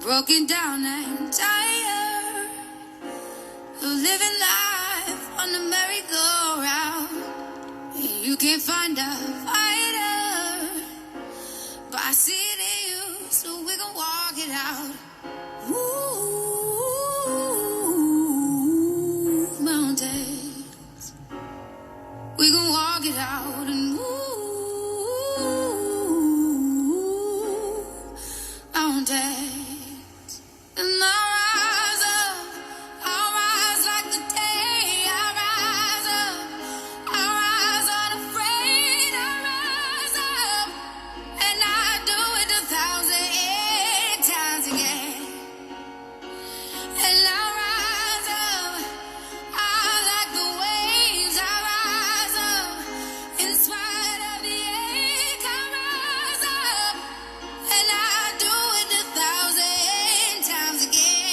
broken down and tired of living life on the merry-go-round. You can't find a fighter, but I see it in you, so we gon' walk it out. Ooh, mountains, we gon' walk it out and move mountains. And I'll rise like the day. I'll rise up, I'll rise unafraid. I'll rise up, and I'll do it 1,008 times again. And I'll rise up, I like the waves. I'll rise up, in spite of the ache. I'll rise up, and I'll do it 1,008 times again.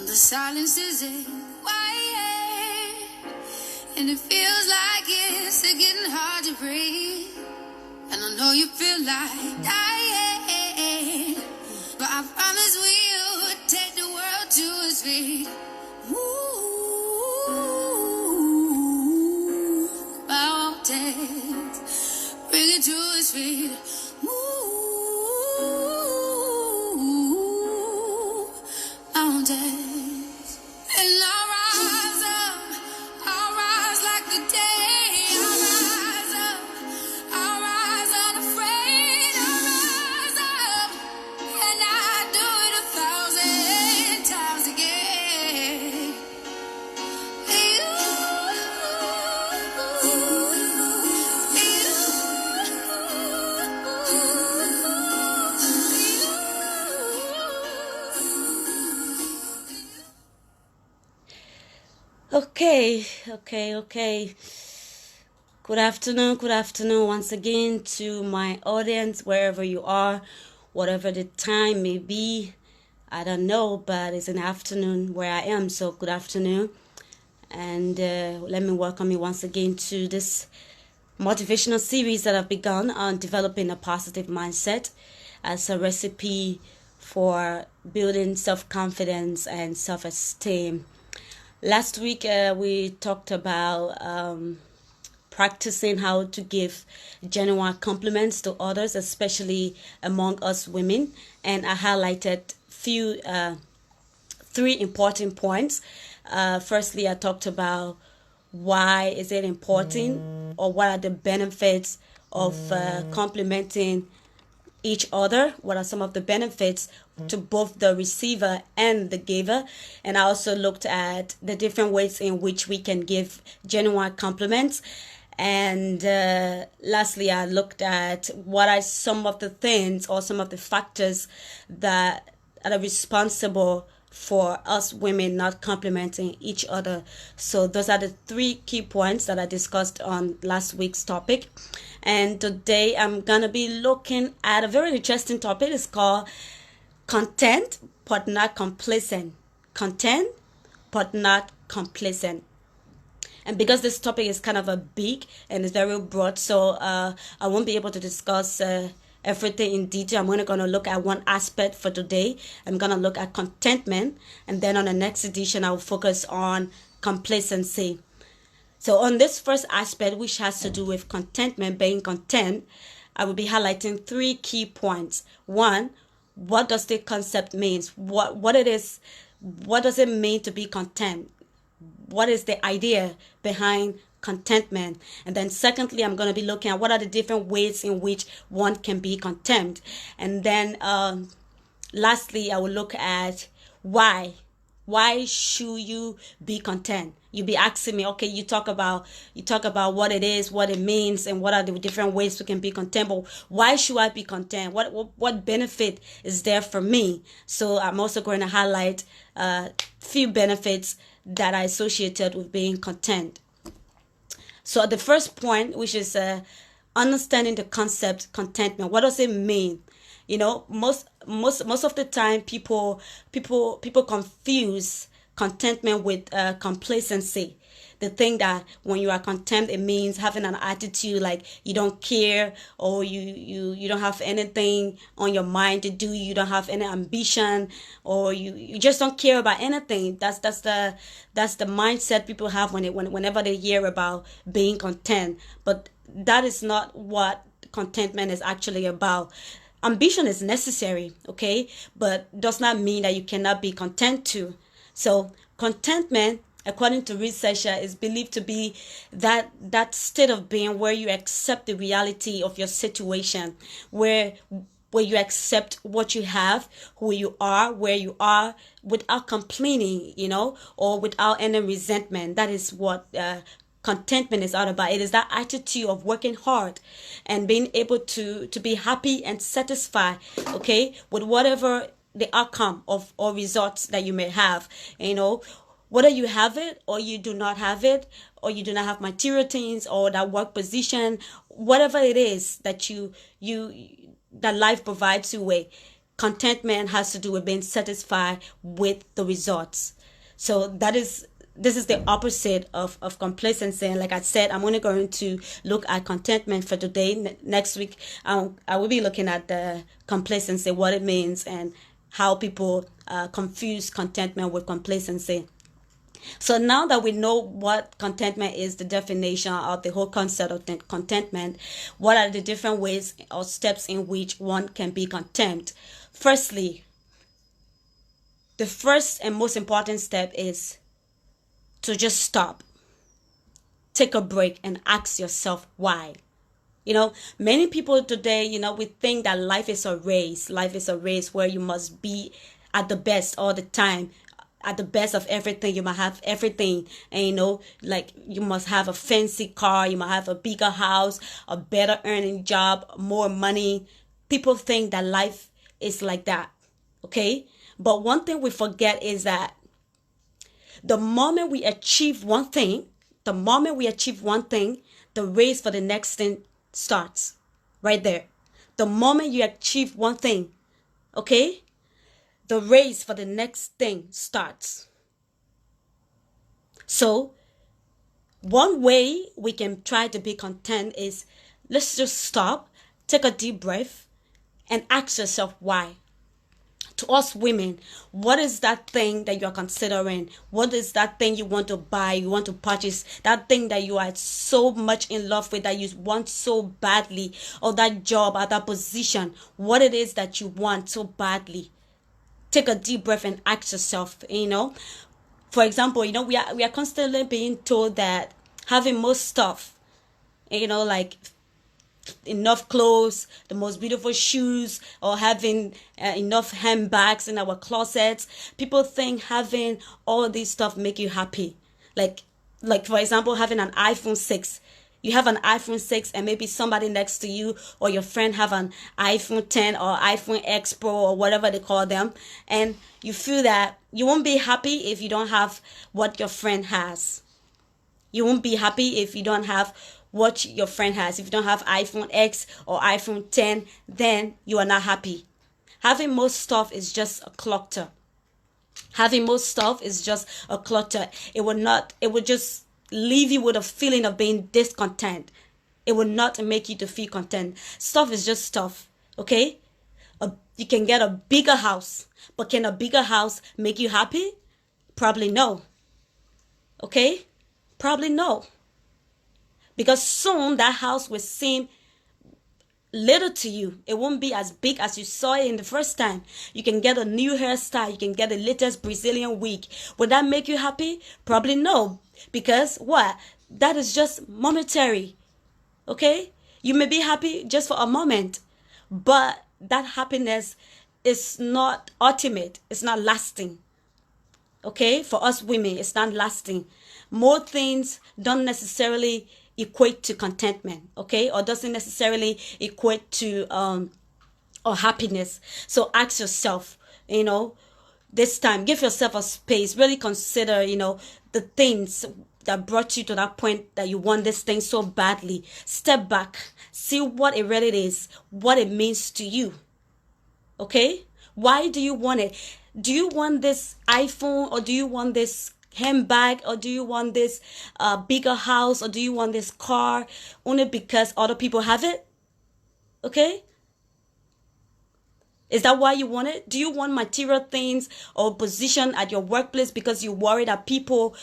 The silence isn't quiet, and it feels like it's getting hard to breathe. And I know you feel like dying, but I promise we'll take the world to its feet. Move mountains, bring it to its feet. Move mountains. And I'll rise up, I'll rise like the day. I'll rise up, I'll rise unafraid. I'll rise up, and I'll do it 1,008 times again. Okay. Good afternoon once again to my audience, wherever you are, whatever the time may be. I don't know, but it's an afternoon where I am, so good afternoon. And let me welcome you once again to this motivational series that I've begun on developing a positive mindset as a recipe for building self-confidence and self-esteem. Last week, we talked about practicing how to give genuine compliments to others, especially among us women. And I highlighted three important points. Firstly, I talked about why is it important, or what are the benefits of complimenting each other. What are some of the benefits to both the receiver and the giver? And I also looked at the different ways in which we can give genuine compliments. And lastly, I looked at what are some of the things or some of the factors that are responsible for us women not complimenting each other. So those are the three key points that I discussed on last week's topic. And today I'm going to be looking at a very interesting topic. It's called content but not complacent. Content but not complacent. And because this topic is kind of a big and it's very broad, so I won't be able to discuss everything in detail. I'm only going to look at one aspect for today. I'm going to look at contentment, and then on the next edition I'll focus on complacency. So on this first aspect, which has to do with contentment, being content, I will be highlighting three key points. One, what does the concept mean? What does it mean to be content? What is the idea behind contentment? And then secondly, I'm going to be looking at what are the different ways in which one can be content. And then lastly, I will look at why should you be content. You'll be asking me, okay, you talk about what it is, what it means, and what are the different ways we can be content, but why should I be content? What benefit is there for me? So I'm also going to highlight few benefits that are associated with being content. So the first point, which is understanding the concept contentment. What does it mean? You know, most of the time, people confuse contentment with complacency. They think that when you are content, it means having an attitude like you don't care, or you don't have anything on your mind to do. You don't have any ambition, or you just don't care about anything. That's the mindset people have whenever they hear about being content. But that is not what contentment is actually about. Ambition is necessary, okay, but does not mean that you cannot be content too. So contentment, according to researcher, is believed to be that state of being where you accept the reality of your situation, where you accept what you have, who you are, where you are, without complaining, or without any resentment. That is what contentment is all about. It is that attitude of working hard and being able to be happy and satisfied, okay, with whatever the outcome of or results that you may have. Whether you have it or you do not have it, or you do not have material things or that work position, whatever it is that that life provides you with, contentment has to do with being satisfied with the results. So this is the opposite of complacency. And like I said, I'm only going to look at contentment for today. Next week, I will be looking at the complacency, what it means, and how people confuse contentment with complacency. So now that we know what contentment is, the definition of the whole concept of contentment, what are the different ways or steps in which one can be content? Firstly, the first and most important step is to just stop, take a break, and ask yourself why. Many people today, we think that life is a race. Life is a race where you must be at the best all the time, at the best of everything. You must have everything. And like you must have a fancy car, you must have a bigger house, a better earning job, more money. People think that life is like that. Okay? But one thing we forget is that the moment we achieve one thing, the race for the next thing starts right there. The moment you achieve one thing, okay, the race for the next thing starts. So one way we can try to be content is, let's just stop, take a deep breath, and ask yourself why. To us women, what is that thing that you're considering? What is that thing you want to buy, you want to purchase? That thing that you are so much in love with, that you want so badly, or that job or that position, what it is that you want so badly. Take a deep breath and ask yourself, For example, we are constantly being told that having more stuff, like enough clothes, the most beautiful shoes, or having enough handbags in our closets. People think having all this stuff make you happy. Like for example, having an iPhone 6. You have an iPhone 6 and maybe somebody next to you or your friend have an iPhone 10 or iPhone X Pro or whatever they call them. And you feel that you won't be happy if you don't have what your friend has. You won't be happy if you don't have what your friend has. If you don't have iPhone X or iPhone 10, then you are not happy. Having most stuff is just a clutter. Having most stuff is just a clutter. It would just leave you with a feeling of being discontent. It will not make you to feel content. Stuff is just stuff, okay? You can get a bigger house, but can a bigger house make you happy? Probably no. Okay? Probably no. Because soon that house will seem little to you. It won't be as big as you saw it in the first time. You can get a new hairstyle. You can get the latest Brazilian wig. Would that make you happy? Probably no. Because what? That is just momentary. Okay? You may be happy just for a moment. But that happiness is not ultimate. It's not lasting. Okay? For us women, it's not lasting. More things don't necessarily equate to contentment, okay, or doesn't necessarily equate to or happiness. So ask yourself, this time, give yourself a space, really consider, the things that brought you to that point that you want this thing so badly. Step back, see what it really is, what it means to you. Okay? Why do you want it? Do you want this iPhone, or do you want this handbag, or do you want this bigger house, or do you want this car only because other people have it? Okay? Is that why you want it? Do you want material things or position at your workplace because you worry that people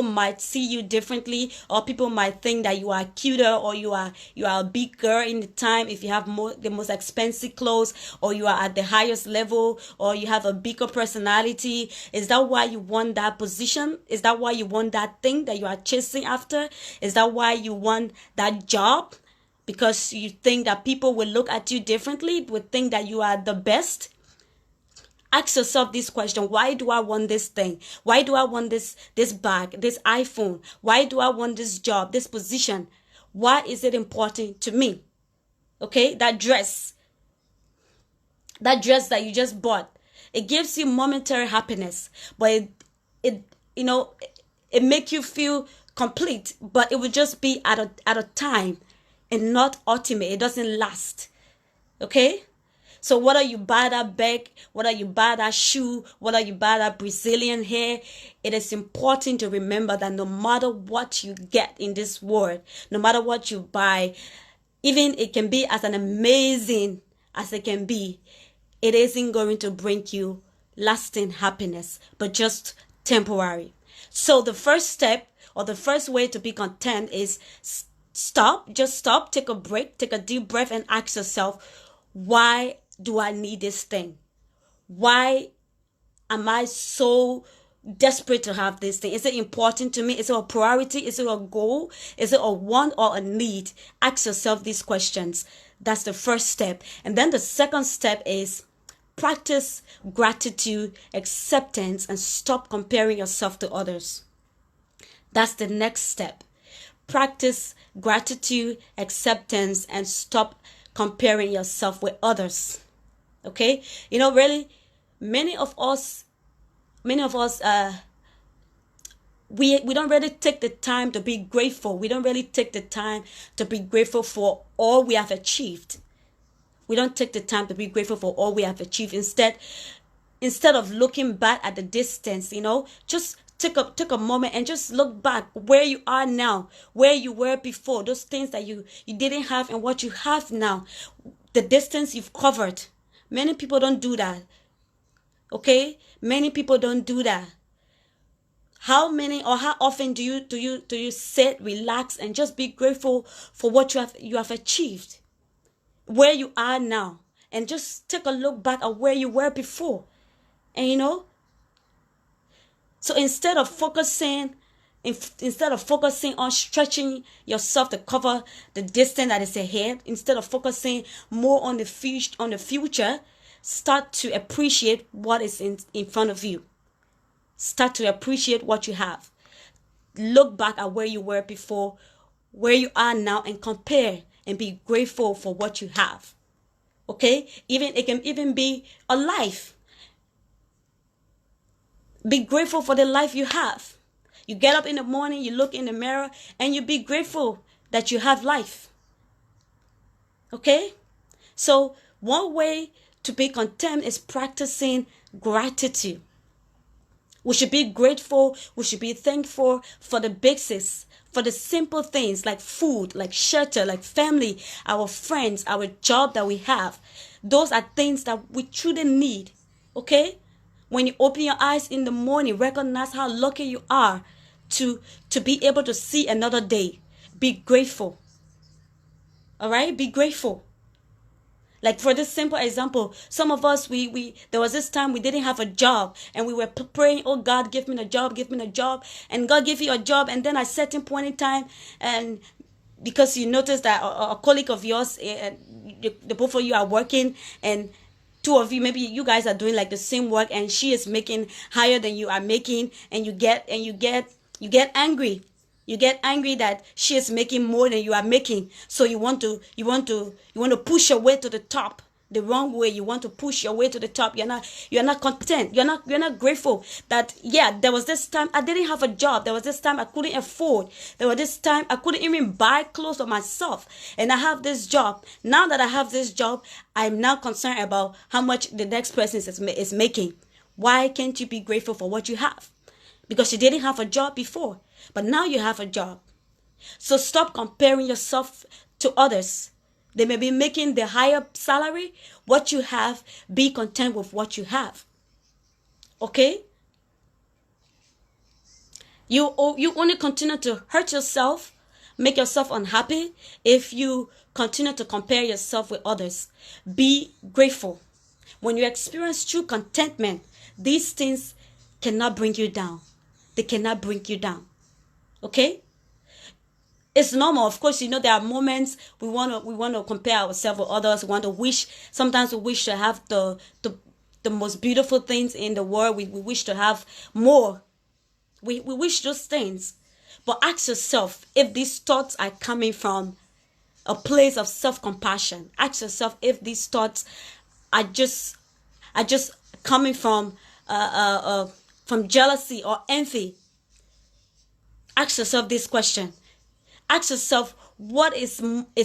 might see you differently, or people might think that you are cuter, or you are a big girl in the time if you have the most expensive clothes, or you are at the highest level, or you have a bigger personality? Is that why you want that position? Is that why you want that thing that you are chasing after? Is that why you want that job? Because you think that people will look at you differently, will think that you are the best? Ask yourself this question: why do I want this thing? Why do I want this bag, this iPhone? Why do I want this job, this position? Why is it important to me? Okay, that dress that you just bought, it gives you momentary happiness, but it makes you feel complete, but it will just be at a time and not ultimate. It doesn't last. Okay? So whether you buy that bag, whether you buy that shoe, whether you buy that Brazilian hair, it is important to remember that no matter what you get in this world, no matter what you buy, even it can be as an amazing as it can be, it isn't going to bring you lasting happiness, but just temporary. So the first step, or the first way to be content, is just stop, take a break, take a deep breath, and ask yourself, why do I need this thing? Why am I so desperate to have this thing? Is it important to me? Is it a priority? Is it a goal? Is it a want or a need? Ask yourself these questions. That's the first step. And then the second step is practice gratitude, acceptance, and stop comparing yourself to others. That's the next step. Practice gratitude, acceptance, and stop comparing yourself with others. Okay? Really, many of us we don't really take the time to be grateful. We don't really take the time to be grateful for all we have achieved. We don't take the time to be grateful for all we have achieved. Instead of looking back at the distance, just take a moment and just look back where you are now, where you were before, those things that you didn't have and what you have now, the distance you've covered. Many people don't do that. Okay? Many people don't do that. How often do you sit, relax, and just be grateful for what you have achieved, where you are now, and just take a look back at where you were before? And so instead of focusing on stretching yourself to cover the distance that is ahead, instead of focusing more on the future, start to appreciate what is in front of you. Start to appreciate what you have. Look back at where you were before, where you are now, and compare and be grateful for what you have. Okay? It can even be a life. Be grateful for the life you have. You get up in the morning, you look in the mirror, and you be grateful that you have life. Okay? So one way to be content is practicing gratitude. We should be grateful. We should be thankful for the basics, for the simple things like food, like shelter, like family, our friends, our job that we have. Those are things that we truly need. Okay? When you open your eyes in the morning, recognize how lucky you are to be able to see another day. Be grateful. All right? Be grateful. Like for this simple example, some of us, there was this time we didn't have a job, and we were praying, oh God, give me a job, give me a job. And God gave you a job, and then at a certain point in time, and because you noticed that a colleague of yours, the both of you are working, and two of you, maybe you guys are doing like the same work, and she is making higher than you are making, and you get angry. You get angry that she is making more than you are making. So you want to push your way to the top. the wrong way. You want to push your way to the top. You're not content. You're not grateful that, yeah, there was this time I didn't have a job. There was this time I couldn't afford. There was this time I couldn't even buy clothes for myself. And I have this job. Now that I have this job, I'm now concerned about how much the next person is making. Why can't you be grateful for what you have? Because you didn't have a job before, but now you have a job. So stop comparing yourself to others. They may be making the higher salary. What you have, be content with what you have. Okay? You only continue to hurt yourself, make yourself unhappy if you continue to compare yourself with others. Be grateful. When you experience true contentment, these things cannot bring you down. They cannot bring you down. Okay? It's normal. Of course, there are moments we want to compare ourselves with others. Sometimes we wish to have the most beautiful things in the world. We wish to have more. We wish those things. But ask yourself if these thoughts are coming from a place of self-compassion. Ask yourself if these thoughts are just coming from jealousy or envy. Ask yourself this question. Ask yourself what is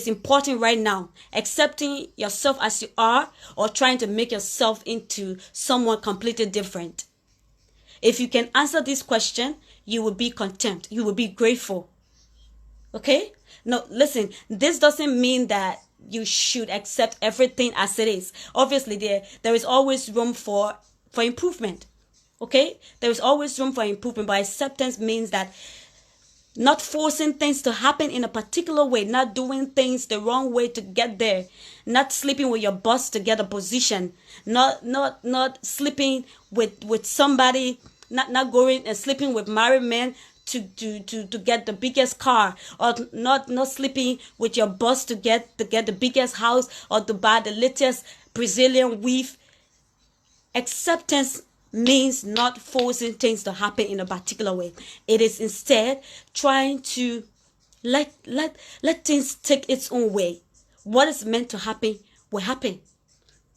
important right now. Accepting yourself as you are, or trying to make yourself into someone completely different. If you can answer this question, you will be content. You will be grateful. Okay? Now, listen, this doesn't mean that you should accept everything as it is. Obviously, there is always room for improvement. Okay? There is always room for improvement, but acceptance means that not forcing things to happen in a particular way, not doing things the wrong way to get there, not sleeping with your boss to get a position, not sleeping with somebody, not going and sleeping with married men to get the biggest car, or not sleeping with your boss to get the biggest house, or to buy the latest Brazilian weave. Acceptance means not forcing things to happen in a particular way. It is instead trying to let things take its own way. What is meant to happen will happen.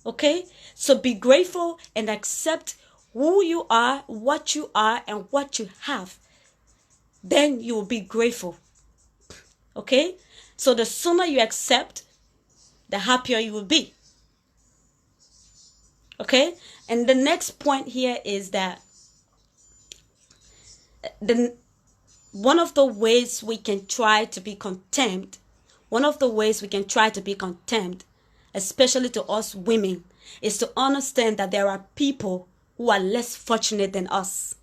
Okay? So be grateful and accept who you are, what you are, and what you have. Then you will be grateful. Okay? So the sooner you accept, the happier you will be. Okay? And the next point here is that one of the ways we can try to be content, especially to us women, is to understand that there are people who are less fortunate than us.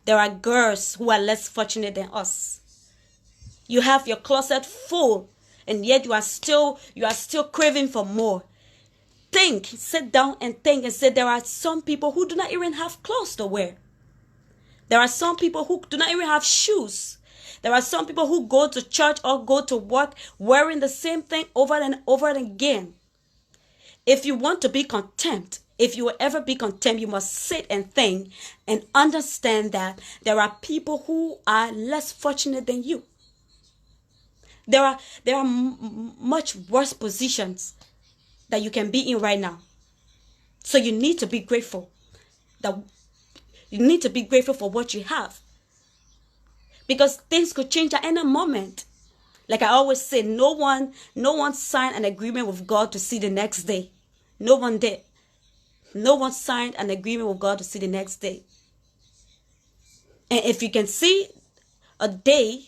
There are girls who are less fortunate than us. You have your closet full, and yet you are still craving for more. Sit down and think and say, there are some people who do not even have clothes to wear. There are some people who do not even have shoes. There are some people who go to church or go to work wearing the same thing over and over again. If you want to be content, if you will ever be content, you must sit and think and understand that there are people who are less fortunate than you. There are much worse positions that you can be in right now. So you need to be grateful. You need to be grateful for what you have. Because things could change at any moment. Like I always say, no one signed an agreement with God to see the next day. No one did. No one signed an agreement with God to see the next day. And if you can see a day,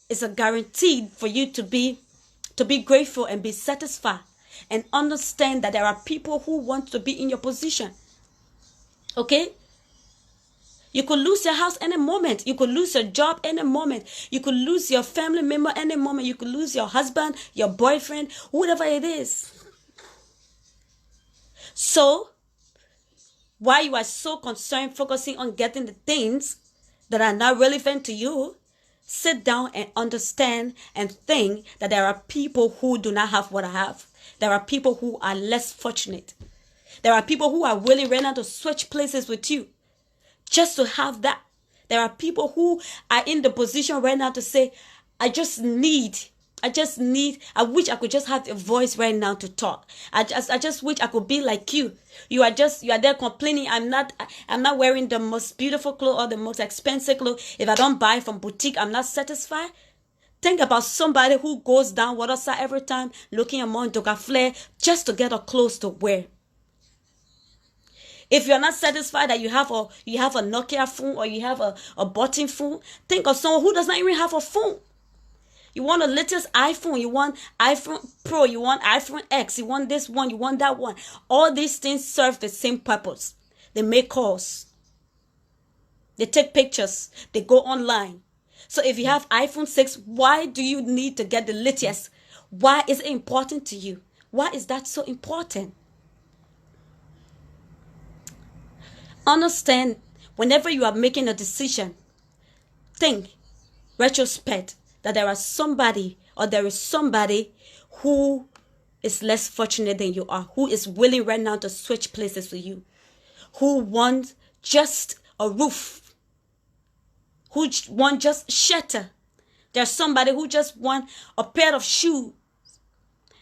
it's a guarantee for you to be grateful and be satisfied. And understand that there are people who want to be in your position. Okay? You could lose your house any moment. You could lose your job any moment. You could lose your family member any moment. You could lose your husband, your boyfriend, whatever it is. So, while you are so concerned focusing on getting the things that are not relevant to you, sit down and understand and think that there are people who do not have what I have. There are people who are less fortunate. There are people who are willing right now to switch places with you just to have that. There are people who are in the position right now to say, I just need I wish I could just have a voice right now to talk. I just wish I could be like you. You are there complaining. I'm not wearing the most beautiful clothes or the most expensive clothes. If I don't buy from boutique, I'm not satisfied. Think about somebody who goes down waterside every time looking at Mount Flare just to get a clothes to wear. If you're not satisfied that you have a Nokia phone or you have a button phone, think of someone who does not even have a phone. You want the latest iPhone, you want iPhone Pro, you want iPhone X, you want this one, you want that one. All these things serve the same purpose. They make calls. They take pictures. They go online. So if you have iPhone 6, why do you need to get the latest? Why is it important to you? Why is that so important? Understand, whenever you are making a decision, think, retrospect, that there is somebody who is less fortunate than you are, who is willing right now to switch places with you, who wants just a roof, who wants just shelter. There's somebody who just wants a pair of shoes.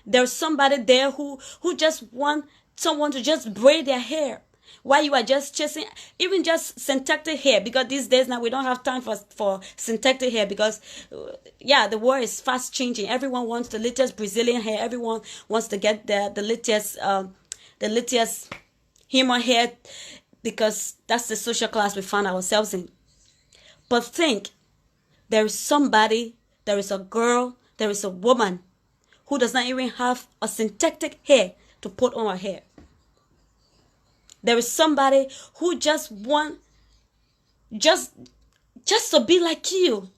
There's somebody there who just wants someone to just braid their hair. While you are just chasing, even just synthetic hair, because these days now we don't have time for synthetic hair, because the world is fast changing. Everyone wants the latest Brazilian hair. Everyone wants to get the latest human hair, because that's the social class we find ourselves in. But think, there is somebody, there is a girl, there is a woman who does not even have a synthetic hair to put on her hair. There is somebody who just want just to be like you.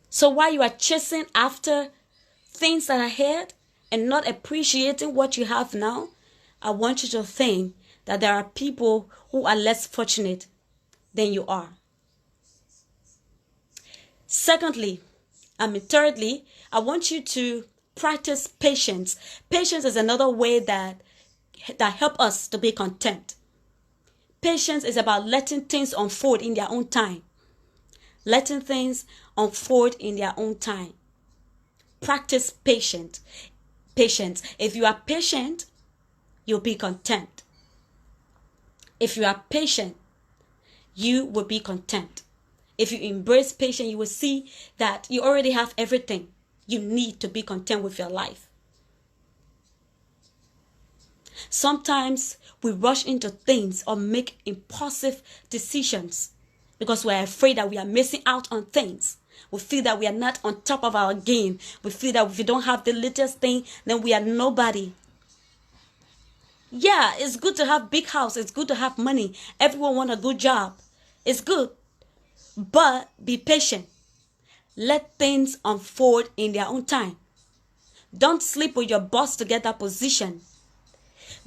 So while you are chasing after things that are ahead and not appreciating what you have now, I want you to think that there are people who are less fortunate than you are. Thirdly, I want you to practice patience. Patience is another way that help us to be content. Patience is about letting things unfold in their own time. Letting things unfold in their own time. Practice patience. If you are patient, you'll be content. If you are patient, you will be content. If you embrace patience, you will see that you already have everything you need to be content with your life. Sometimes we rush into things or make impulsive decisions because we're afraid that we are missing out on things. We feel that we are not on top of our game. We feel that if we don't have the latest thing, then we are nobody. Yeah, it's good to have big house. It's good to have money. Everyone wants a good job. It's good. But be patient. Let things unfold in their own time. Don't sleep with your boss to get that position.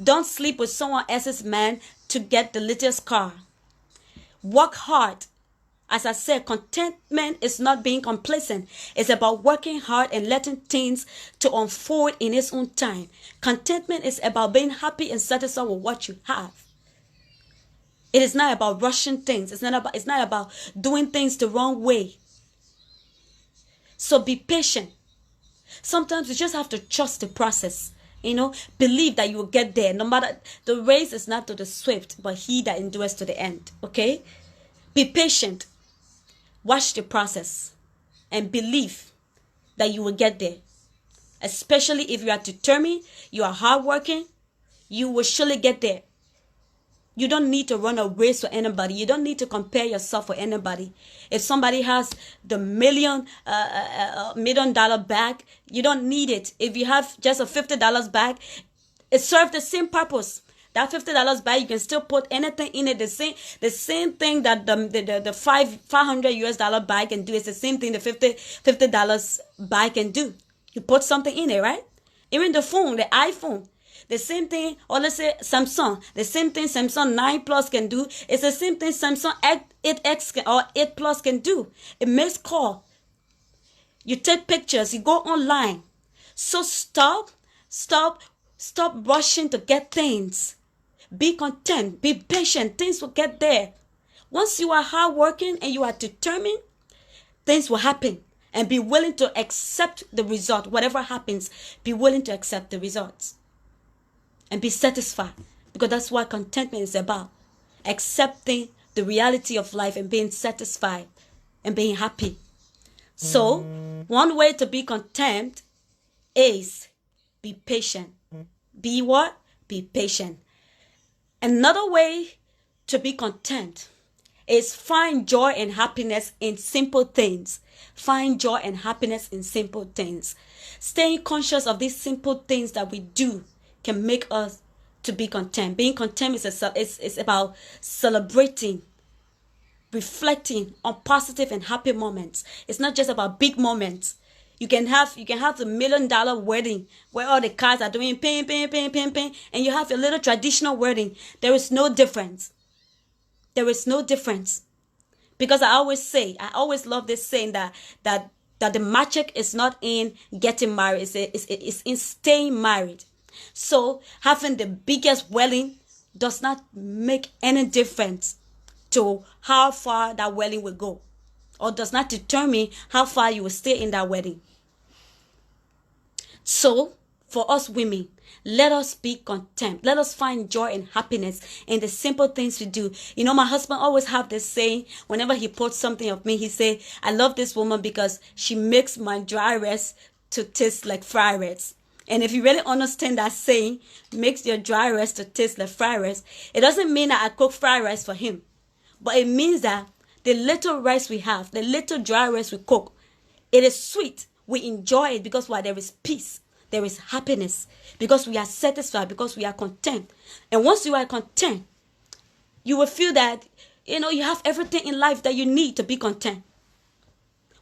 Don't sleep with someone else's man to get the latest car. Work hard. As I said, contentment is not being complacent. It's about working hard and letting things to unfold in its own time. Contentment is about being happy and satisfied with what you have. It is not about rushing things. It's not about doing things the wrong way. So be patient. Sometimes you just have to trust the process. Believe that you will get there. No matter, the race is not to the swift, but he that endures to the end. Okay? Be patient. Watch the process and believe that you will get there. Especially if you are determined, you are hardworking, you will surely get there. You don't need to run a race with anybody. You don't need to compare yourself with anybody. If somebody has the $1 million bag, you don't need it. If you have just a $50 bag, it serves the same purpose. That $50 bag, you can still put anything in it. The same thing that the $500 bag can do. It's the same thing the $50 bag can do. You put something in it, right? Even the phone, the iPhone. The same thing, or let's say Samsung, the same thing Samsung 9 Plus can do, it's the same thing Samsung 8X or 8 Plus can do. It makes call. You take pictures, you go online. So stop rushing to get things. Be content, be patient, things will get there. Once you are hardworking and you are determined, things will happen. and be willing to accept the result. Whatever happens, be willing to accept the results and be satisfied, because that's what contentment is about. Accepting the reality of life and being satisfied and being happy. So, one way to be content is be patient. Be what? Be patient. Another way to be content is find joy and happiness in simple things. Find joy and happiness in simple things. Staying conscious of these simple things that we do can make us to be content. Being content is about celebrating, reflecting on positive and happy moments. It's not just about big moments. You can have the $1 million wedding where all the cars are doing ping, ping, ping, ping, ping, and you have a little traditional wedding. There is no difference. There is no difference. Because I always love this saying that the magic is not in getting married, it's in staying married. So having the biggest wedding does not make any difference to how far that wedding will go, or does not determine how far you will stay in that wedding. So for us women, let us be content. Let us find joy and happiness in the simple things we do. You know, my husband always have this saying, whenever he puts something of me, he say, I love this woman because she makes my dry rice to taste like fried rice. And if you really understand that saying, makes your dry rice to taste like fried rice, it doesn't mean that I cook fried rice for him. But it means that the little rice we have, the little dry rice we cook, it is sweet. We enjoy it because why? There is peace. There is happiness. Because we are satisfied. Because we are content. And once you are content, you will feel that, you have everything in life that you need to be content.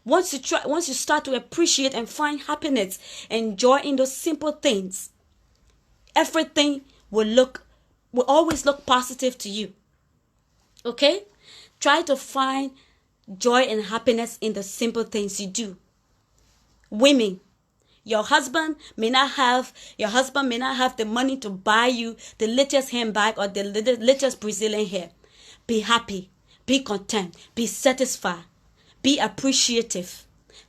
Once you start to appreciate and find happiness and joy in those simple things, everything will always look positive to you. Okay? Try to find joy and happiness in the simple things you do. Women, your husband may not have the money to buy you the latest handbag or the latest Brazilian hair. Be happy, be content, be satisfied, be appreciative.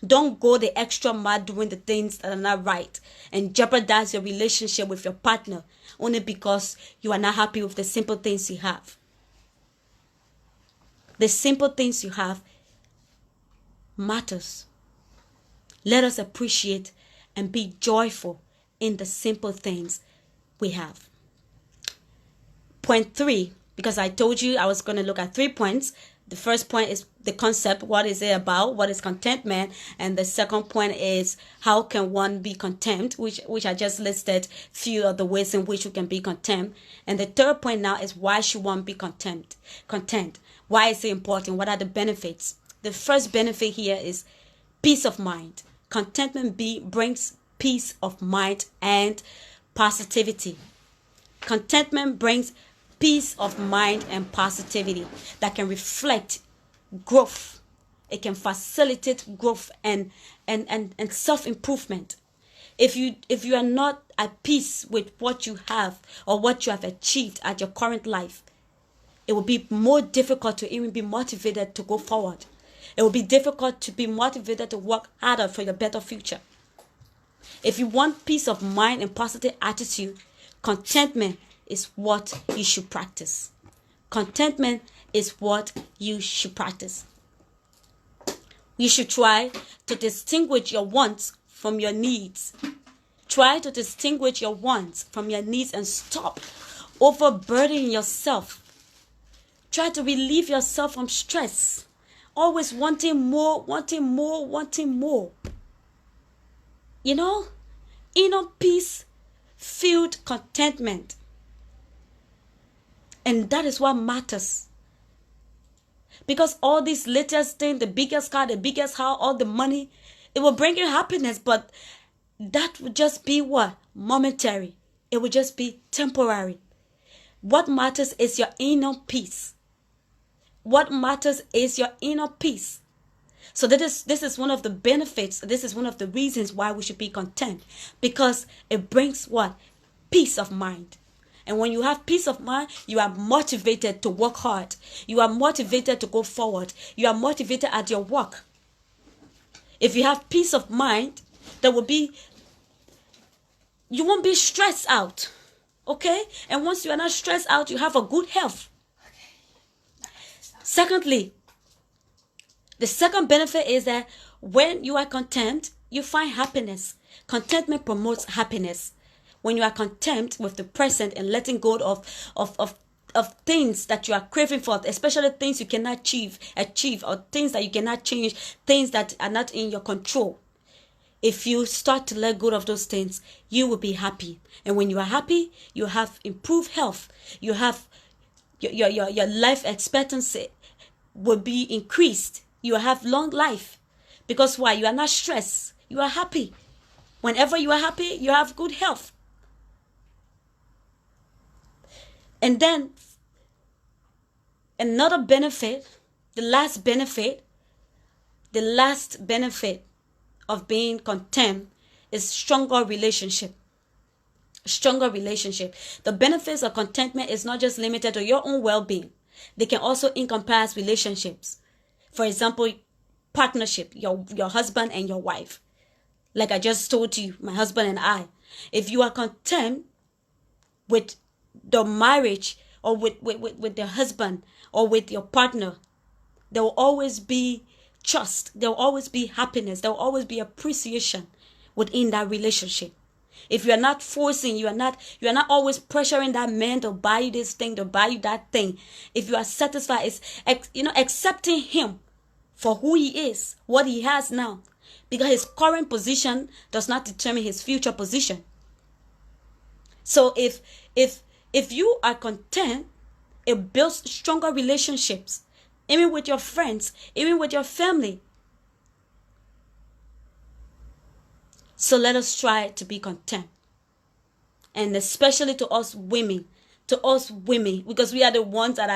Don't go the extra mile doing the things that are not right and jeopardize your relationship with your partner only because you are not happy with the simple things you have. The simple things you have matters. Let us appreciate and be joyful in the simple things we have. Point 3, because I told you I was going to look at 3 points. The first point is the concept. What is it about? What is contentment? And the second point is how can one be content, which I just listed few of the ways in which you can be content. And the third point now is why should one be content? Why is it important? What are the benefits? The first benefit here is peace of mind. Contentment brings peace of mind and positivity. Contentment brings peace of mind and positivity that can reflect growth. It can facilitate growth and self-improvement. If you are not at peace with what you have or what you have achieved at your current life, it will be more difficult to even be motivated to go forward. It will be difficult to be motivated to work harder for your better future. If you want peace of mind and positive attitude, contentment is what you should practice. Contentment is what you should practice. You should try to distinguish your wants from your needs. Try to distinguish your wants from your needs and stop overburdening yourself. Try to relieve yourself from stress. Always wanting more, wanting more, wanting more. Inner peace, filled contentment. And that is what matters. Because all these latest things, the biggest car, the biggest house, all the money, it will bring you happiness. But that would just be what? Momentary. It will just be temporary. What matters is your inner peace. What matters is your inner peace. So this is one of the benefits. This is one of the reasons why we should be content. Because it brings what? Peace of mind. And when you have peace of mind, you are motivated to work hard. You are motivated to go forward. You are motivated at your work. If you have peace of mind, you won't be stressed out. Okay? And once you are not stressed out, you have a good health. Secondly, the second benefit is that when you are content, you find happiness. Contentment promotes happiness. When you are content with the present and letting go of things that you are craving for, especially things you cannot achieve, or things that you cannot change, things that are not in your control. If you start to let go of those things, you will be happy. And when you are happy, you have improved health. You have your life expectancy will be increased. You have long life. Because why? You are not stressed. You are happy. Whenever you are happy, you have good health. And then another benefit, the last benefit of being content is stronger relationship. The benefits of contentment is not just limited to your own well-being. They can also encompass relationships. For example, partnership, your husband and your wife. Like I just told you, my husband and I. If you are content with the marriage, or with the husband, or with your partner, there will always be trust. There will always be happiness. There will always be appreciation within that relationship. If you are not forcing, you are not always pressuring that man to buy you this thing, to buy you that thing. If you are satisfied, it's accepting him for who he is, what he has now, because his current position does not determine his future position. So if you are content, it builds stronger relationships, even with your friends, even with your family. So let us try to be content. And especially to us women, because we are the ones that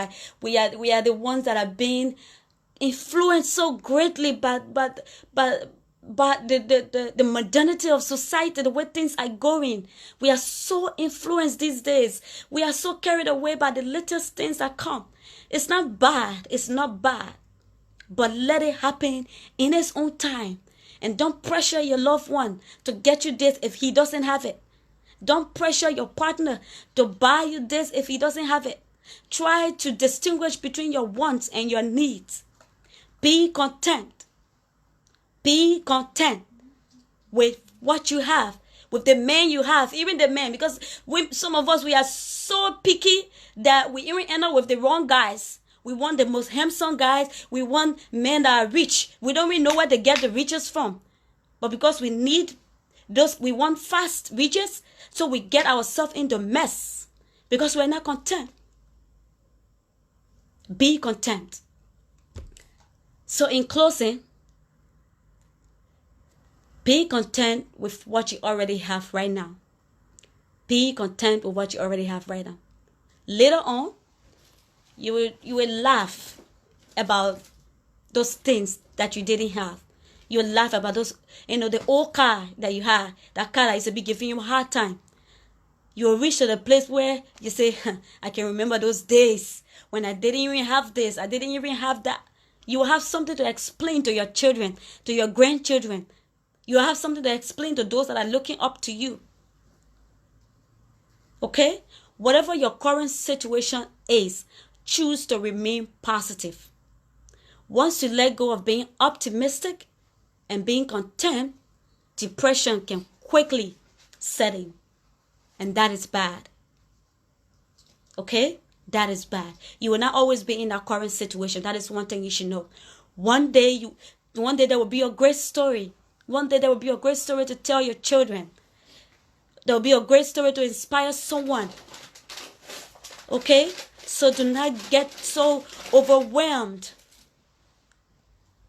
are being influenced so greatly by the modernity of society, the way things are going. We are so influenced these days. We are so carried away by the latest things that come. It's not bad. But let it happen in its own time. And don't pressure your loved one to get you this if he doesn't have it. Don't pressure your partner to buy you this if he doesn't have it. Try to distinguish between your wants and your needs. Be content. Be content with what you have, with the man you have, even the man, because some of us, we are so picky that we even end up with the wrong guys. We want the most handsome guys. We want men that are rich. We don't really know where they get the riches from. But because we need those, we want fast riches, so we get ourselves into mess because we're not content. Be content. So in closing, be content with what you already have right now. Be content with what you already have right now. Later on, you will laugh about those things that you didn't have. You will laugh about those, the old car that you had, that car that used to be giving you a hard time. You will reach to the place where you say, I can remember those days when I didn't even have this, I didn't even have that. You will have something to explain to your children, to your grandchildren. You will have something to explain to those that are looking up to you. Okay? Whatever your current situation is, choose to remain positive. Once you let go of being optimistic and being content, depression can quickly set in. And that is bad. Okay? That is bad. You will not always be in that current situation. That is one thing you should know. One day there will be a great story. One day there will be a great story to tell your children. There will be a great story to inspire someone. Okay? So do not get so overwhelmed.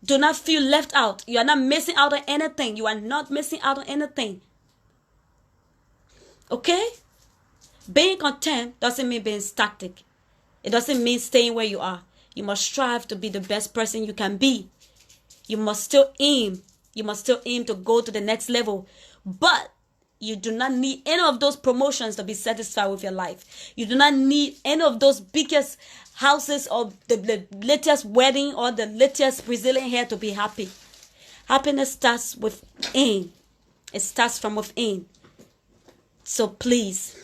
Do not feel left out. You are not missing out on anything. You are not missing out on anything. Okay? Being content doesn't mean being static. It doesn't mean staying where you are. You must strive to be the best person you can be. You must still aim. You must still aim to go to the next level. But you do not need any of those promotions to be satisfied with your life. You do not need any of those biggest houses or the latest wedding or the latest Brazilian hair to be happy. Happiness starts within. It starts from within. So please,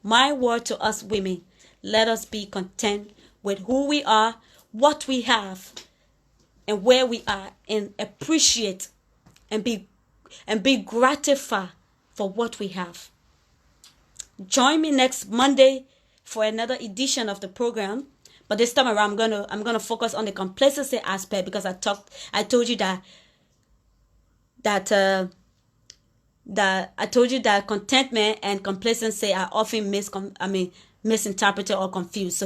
my word to us women, let us be content with who we are, what we have, and where we are, and appreciate and be gratified for what we have. Join me next Monday for another edition of the program. But this time around, I'm gonna focus on the complacency aspect, because I told you that I told you that contentment and complacency are often misinterpreted or confused.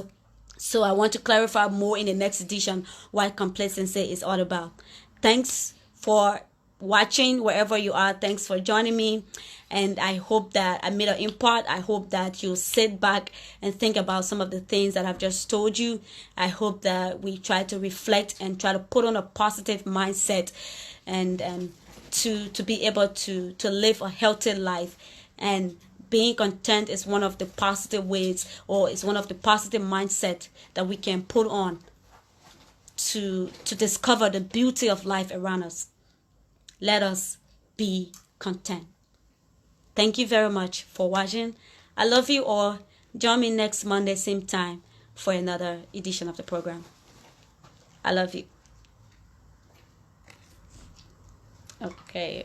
So I want to clarify more in the next edition what complacency is all about. Thanks for watching wherever you are. Thanks for joining me, and I hope that I made an impact. I hope that you sit back and think about some of the things that I've just told you. I hope that we try to reflect and try to put on a positive mindset, and to be able to live a healthy life. And being content is one of the positive ways, or is one of the positive mindset that we can put on to discover the beauty of life around us. Let us be content. Thank you very much for watching. I love you all. Join me next Monday, same time, for another edition of the program. I love you. Okay.